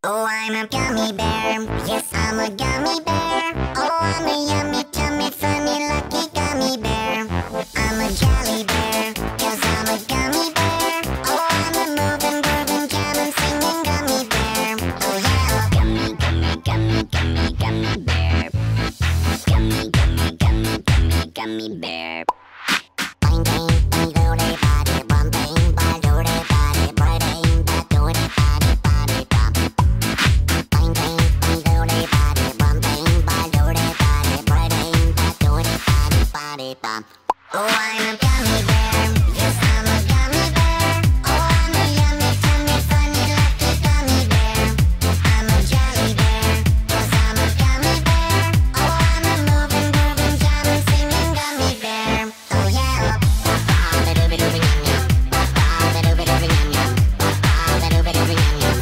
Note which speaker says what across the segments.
Speaker 1: Oh, I'm a gummy bear. Yes, I'm a gummy bear. Oh, I'm a yummy, tummy, funny, lucky gummy bear. I'm a jelly bear, 'cause I'm a gummy bear. Oh, I'm a moving, grooving, jamming, singing gummy bear. Oh, yeah. Gummy, gummy, gummy, gummy, gummy bear. Gummy, gummy, gummy, gummy, gummy bear. Bang, bang, bang, do they body, bum, bang, bang, do they body, bang, bang, do they body, body, bum. Bang, bang, bang, do they body, bum, bang, bang, do they body, bang, bang, do they body, body, bum. Oh, I'm a gummy bear. Yes, I'm a gummy bear. Oh, I'm a yummy, tummy, funny, lucky gummy bear. I'm a jelly bear, 'cause I'm a gummy bear. Oh, I'm a moving, grooving, jamming, singing gummy bear. Oh, yeah.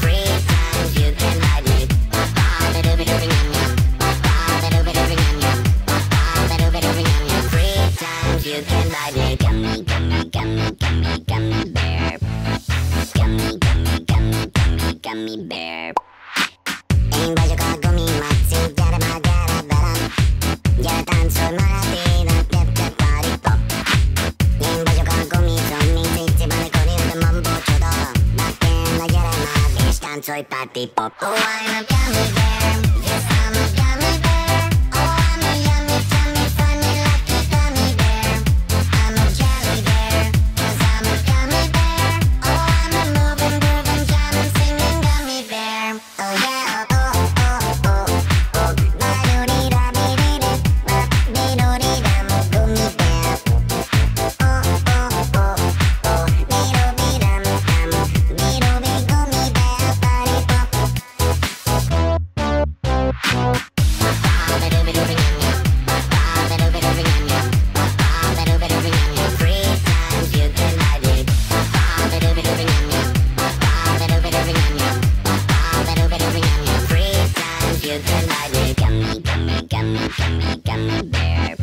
Speaker 1: Free times you can ride it. Free times you can ride it. Gummy, gummy, gummy, gummy, gummy bear. Gummy, gummy, gummy, gummy, gummy bear. Ain't baju kagumi matsu, gara magara baram. Gara tanso marati, na tep tep party pop. Ain't baju kagumi zoning, zichi bane kori uda mambo chodo. Bakken na gara magish, tansoi party pop. Oh, I'm a gummy bear. Yes, I'm a gummy bear. Oh, I'm a yummy, tummy, funny, lucky gummy bear. I'm a jelly bear, 'cause I'm a gummy bear. Oh, I'm a moving, grooving, jamming, singing gummy bear. Oh, yeah. Oh, oh, oh, oh. Ba-do-dee-da-dee-dee-dee. Ba-dee-do-dee-dum, gummy bear. Oh, oh, oh, oh. Dee-do-dee-dum, dum. Dee-do-dee, gummy bear, party pop. Free times you can ride it. Free times you can ride it. Gummy, gummy, gummy, gummy, gummy bear.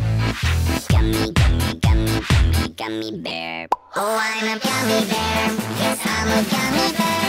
Speaker 1: Gummy, gummy, gummy, gummy, gummy bear. Oh, I'm a gummy bear. Yes, I'm a gummy bear.